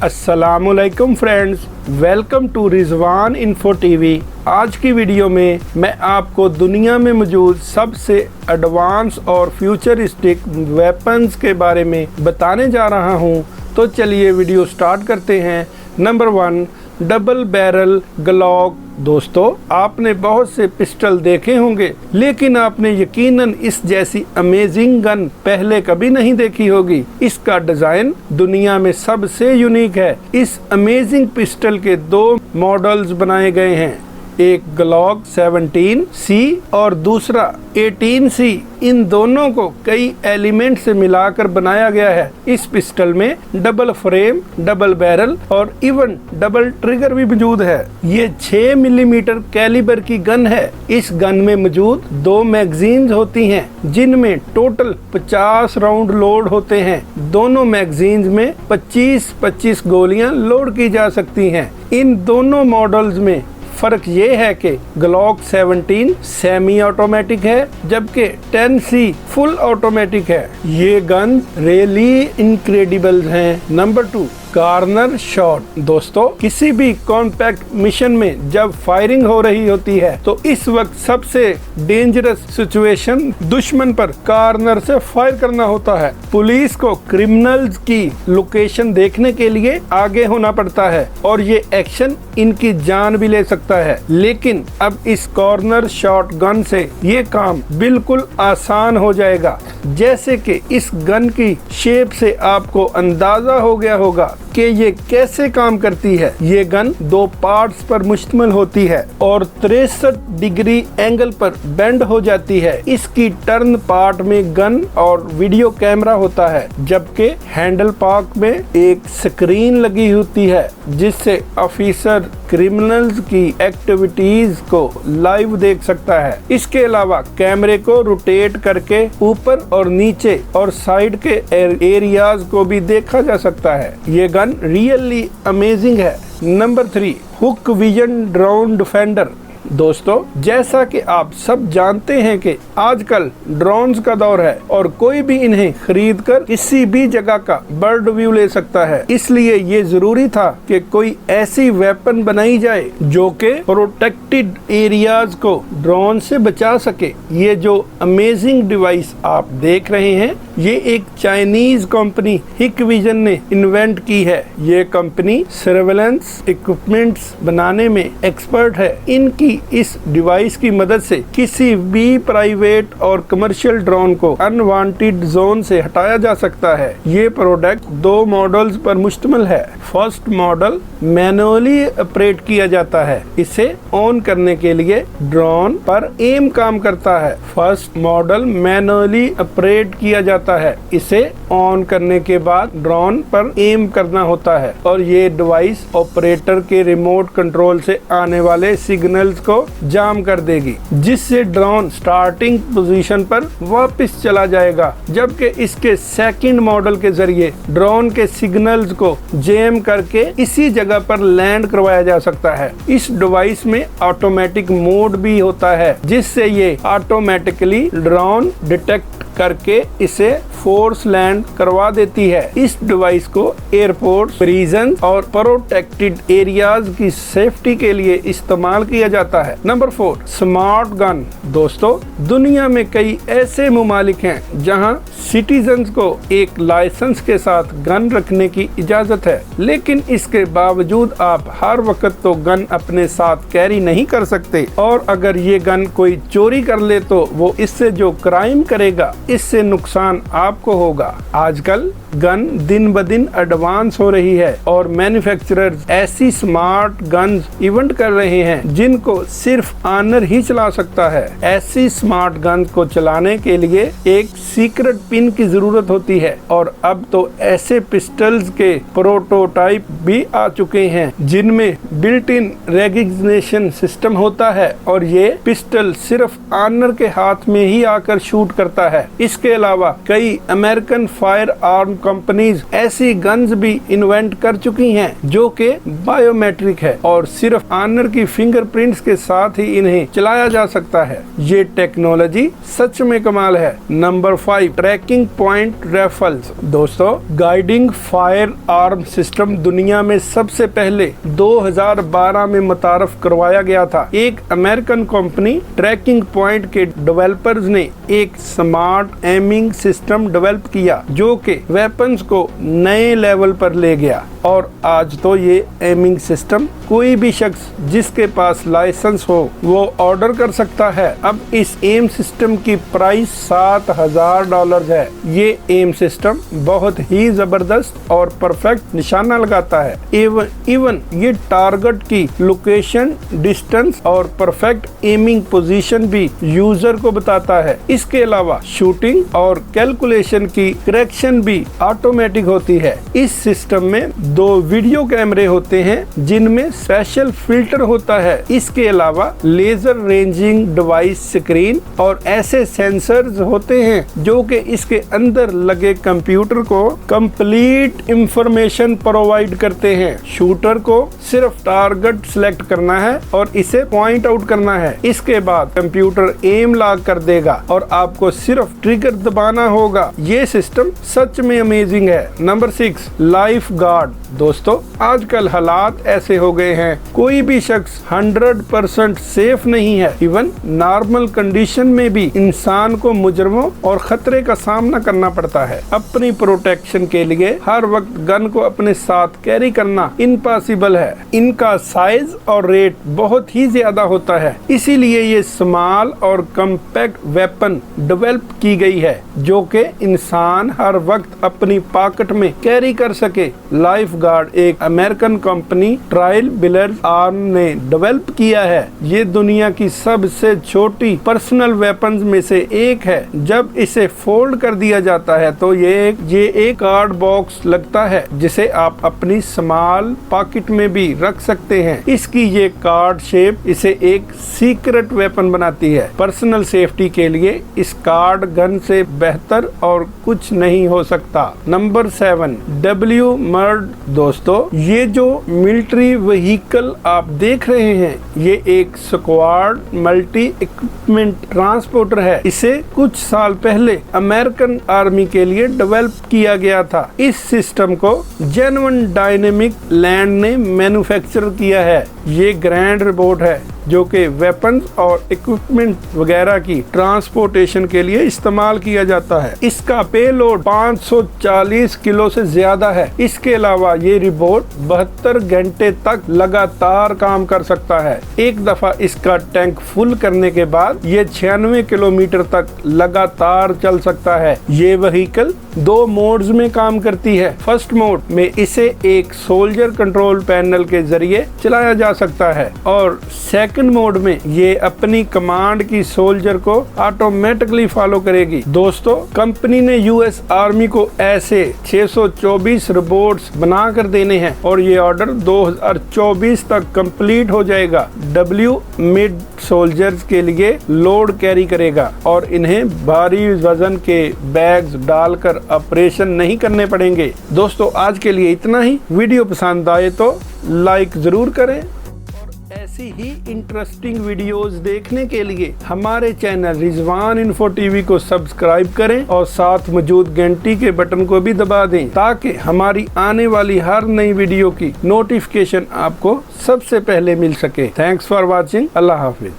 अस्सलामुअलैकुम friends, welcome to Rizwan Info TV. आज की वीडियो में मैं आपको दुनिया में मौजूद सबसे एडवांस और फ्यूचरिस्टिक वेपन्स के बारे में बताने जा रहा हूं। तो चलिए वीडियो स्टार्ट करते हैं। Number 1, double barrel Glock. दोस्तों, आपने बहुत से पिस्टल देखे होंगे, लेकिन आपने यकीनन इस जैसी अमेजिंग गन पहले कभी नहीं देखी होगी। इसका डिजाइन दुनिया में सबसे यूनिक है। इस अमेजिंग पिस्टल के 2 मॉडल्स बनाए गए हैं, एक ग्लॉक 17C और दूसरा 18C। इन दोनों को कई एलिमेंट से मिलाकर बनाया गया है। इस पिस्टल में डबल फ्रेम, डबल बैरल और इवन डबल ट्रिगर भी मौजूद है। ये 6 मिलीमीटर कैलिबर की गन है। इस गन में मौजूद 2 मैगजीन्स होती हैं, जिनमें टोटल 50 राउंड लोड होते हैं। दोनों मैगजीन्स में 25-25 गोलियां लोड की जा सकती हैं। इन दोनों मॉडल्स में फर्क ये है कि ग्लॉक 17 सेमी ऑटोमेटिक है, जबकि 10C फुल ऑटोमेटिक है। ये गन रियली इनक्रेडिबल हैं। Number 2, corner shot. दोस्तों, किसी भी कॉम्पैक्ट मिशन में जब फायरिंग हो रही होती है तो इस वक्त सबसे डेंजरस सिचुएशन दुश्मन पर कॉर्नर से फायर करना होता है। पुलिस को क्रिमिनल्स की लोकेशन देखने के लिए आगे होना पड़ता है और ये एक्शन इनकी जान भी ले सकता है। लेकिन अब इस कॉर्नर शॉट गन से ये काम बिल्कुल आसान हो जाएगा। जैसे कि इस गन की शेप से आपको अंदाजा हो गया होगा कि ये कैसे काम करती है। ये गन 2 पार्ट्स पर मुश्तमिल होती है और 63 डिग्री एंगल पर बेंड हो जाती है। इसकी टर्न पार्ट में गन और वीडियो कैमरा होता है, जबकि हैंडल पार्ट में एक स्क्रीन लगी होती है, जिससे ऑफिसर क्रिमिनल्स की एक्टिविटीज को लाइव देख सकता है। इसके अलावा कैमरे को रोटेट करके ऊपर और नीचे और साइड के एरियाज को भी देखा जा सकता है। ये गन रियली अमेजिंग है। Number 3, hook vision drone defender. दोस्तों, जैसा कि आप सब जानते हैं कि आजकल ड्रोन्स का दौर है और कोई भी इन्हें खरीदकर किसी भी जगह का बर्ड व्यू ले सकता है। इसलिए ये जरूरी था कि कोई ऐसी वेपन बनाई जाए जो कि प्रोटेक्टेड एरियाज को ड्रोन से बचा सके। ये जो अमेजिंग डिवाइस आप देख रहे हैं, ये एक चाइनीज कंपनी हिकविजन ने इन्वेंट की है। ये कंपनी सर्वेलेंस इक्विपमेंट्स बनाने में एक्सपर्ट है। इनकी इस डिवाइस की मदद से किसी भी प्राइवेट और कमर्शियल ड्रोन को अनवांटेड जोन से हटाया जा सकता है। ये प्रोडक्ट 2 मॉडल्स पर मुश्तमिल है। फर्स्ट मॉडल मैनुअली ऑपरेट किया जाता है। इसे ऑन करने के लिए ड्रोन पर एम काम करता है। फर्स्ट मॉडल मैनुअली ऑपरेट किया जाता है। इसे ऑन करने के बाद ड्रोन पर एम करना होता है और ये डिवाइस ऑपरेटर के रिमोट कंट्रोल से आने वाले सिग्नल्स को जाम कर देगी, जिससे ड्रोन स्टार्टिंग पोजीशन पर वापस चला जाएगा। जबकि इसके सेकंड मॉडल के जरिए ड्रोन के सिग्नल्स को जैम करके इसी जगह पर लैंड करवाया जा सकता है। इस डिवाइस में ऑटोमेटिक मोड भी होता है, जिससे ये ऑटोमेटिकली ड्रोन डिटेक्ट करके इसे फोर्स लैंड करवा देती है। इस डिवाइस को एयरपोर्ट, प्रिजन और प्रोटेक्टेड एरियाज की सेफ्टी के लिए इस्तेमाल किया जाता है। Number 4, smart gun. दोस्तों, दुनिया में कई ऐसे ममालिक हैं जहां सिटीजन्स को एक लाइसेंस के साथ गन रखने की इजाजत है, लेकिन इसके बावजूद आप हर वक्त तो गन अपने साथ कैरी नहीं कर सकते। और अगर ये गन कोई चोरी कर ले तो वो इससे जो क्राइम करेगा, इससे नुकसान आपको होगा। आजकल गन दिन ब दिन एडवांस हो रही है और मैन्युफैक्चरर्स ऐसी स्मार्ट गन्स इवेंट कर रहे हैं जिनको सिर्फ ऑनर ही चला सकता है। ऐसी स्मार्ट गन्स को चलाने के लिए एक सीक्रेट पिन की जरूरत होती है और अब तो ऐसे पिस्टल्स के प्रोटोटाइप भी आ चुके हैं जिनमें बिल्ट इन रेकग्निशन सिस्टम होता है और ये पिस्टल सिर्फ ऑनर के हाथ में ही आकर शूट करता है। इसके अलावा कई अमेरिकन फायर आर्म कंपनीज ऐसी गन्स भी इन्वेंट कर चुकी हैं जो कि बायोमेट्रिक है और सिर्फ ऑनर की फिंगरप्रिंट्स के साथ ही इन्हें चलाया जा सकता है। ये टेक्नोलॉजी सच में कमाल है। Number 5, tracking point rifles. दोस्तों, गाइडिंग फायर आर्म सिस्टम दुनिया में सबसे पहले 2012 में मुतारफ करवाया गया था। एक अमेरिकन कंपनी ट्रैकिंग पॉइंट के डेवलपर्स ने एक स्मार्ट एमिंग सिस्टम डेवलप किया जो कि वेपन्स को नए लेवल पर ले गया और आज तो ये एमिंग सिस्टम कोई भी शख्स जिसके पास लाइसेंस हो वो ऑर्डर कर सकता है। अब इस एम सिस्टम की प्राइस $7,000 है। ये एम सिस्टम बहुत ही जबरदस्त और परफेक्ट निशाना लगाता है। इवन ये टारगेट की लोकेशन, डिस्टेंस और परफेक्ट एमिंग पोजीशन भी यूजर को बताता है। इसके अलावा शूटिंग और कैलकुलेशन की करेक्शन भी ऑटोमेटिक होती है। इस सिस्टम में 2 वीडियो कैमरे होते हैं जिनमें स्पेशल फिल्टर होता है। इसके अलावा लेजर रेंजिंग डिवाइस, स्क्रीन और ऐसे सेंसर्स होते हैं जो कि इसके अंदर लगे कंप्यूटर को कंप्लीट इंफॉर्मेशन प्रोवाइड करते हैं। शूटर को सिर्फ टारगेट सिलेक्ट करना है और इसे पॉइंट आउट करना है। इसके बाद कंप्यूटर एम लॉक कर देगा और आपको सिर्फ ट्रिगर दबाना होगा। ये सिस्टम सच में अमेजिंग है। Number 6, life guard. दोस्तों, आजकल हालात ऐसे हो गए हैं, कोई भी शख्स 100% सेफ नहीं है। इवन नॉर्मल कंडीशन में भी इंसान को मुजरमों और खतरे का सामना करना पड़ता है। अपनी प्रोटेक्शन के लिए हर वक्त गन को अपने साथ कैरी करना इम्पॉसिबल है। इनका साइज और रेट बहुत ही ज्यादा होता है, इसीलिए ये स्मॉल और कम्पैक्ट वेपन डेवलप की गई है जो कि इंसान हर वक्त अपनी पॉकेट में कैरी कर सके। लाइफ गार्ड एक American company trial billers arm ने डेवलप किया है। ये दुनिया की सबसे छोटी पर्सनल वेपन्स में से एक है। जब इसे फोल्ड कर दिया जाता है तो ये एक कार्ड बॉक्स लगता है जिसे आप अपनी स्मॉल पॉकेट में भी रख सकते हैं। इसकी ये कार्ड शेप इसे एक सीक्रेट वेपन बनाती है। पर्सनल सेफ्टी के लिए इस कार्ड गन से बेहतर और कुछ नहीं हो सकता। Number 7, WMURD। दोस्तों, ये जो मिलिट्री व्हीकल आप देख रहे हैं ये एक स्क्वाड मल्टी इक्विपमेंट ट्रांसपोर्टर है। इसे कुछ साल पहले अमेरिकन आर्मी के लिए डेवलप किया गया था। इस सिस्टम को जेन्युइन डायनेमिक लैंड ने मैन्युफैक्चर किया है। ये ग्रैंड रोबोट है जो कि वेपन्स और इक्विपमेंट वगैरह की ट्रांसपोर्टेशन के लिए इस्तेमाल किया जाता है। इसका पेलोड 540 किलो से ज्यादा है। इसके अलावा ये रोबोट 72 घंटे तक लगातार काम कर सकता है। एक दफा इसका टैंक फुल करने के बाद ये 96 किलोमीटर तक लगातार चल सकता है। ये व्हीकल 2 मोड्स में काम करती है। फर्स्ट मोड में इसे एक सोल्जर कंट्रोल पैनल के जरिए चलाया जा सकता है और सेकंड मोड में ये अपनी कमांड की सोल्जर को ऑटोमेटिकली फॉलो करेगी। दोस्तों, कंपनी ने यूएस आर्मी को ऐसे 624 रोबोट्स बना कर देने हैं और ये ऑर्डर 2024 तक कंप्लीट हो जाएगा। WMURD सोल्जर्स के लिए लोड कैरी करेगा और इन्हें भारी वजन के बैग्स डालकर ऑपरेशन नहीं करने पड़ेंगे। दोस्तों, आज के लिए इतना ही। वीडियो पसंद आए तो लाइक जरूर करें और ऐसी ही इंटरेस्टिंग वीडियोस देखने के लिए हमारे चैनल रिजवान इन्फो टीवी को सब्सक्राइब करें और साथ मौजूद घंटी के बटन को भी दबा दें ताकि हमारी आने वाली हर नई वीडियो की नोटिफिकेशन आपको सबसे पहले मिल सके। Thanks for watching. Allah Hafiz.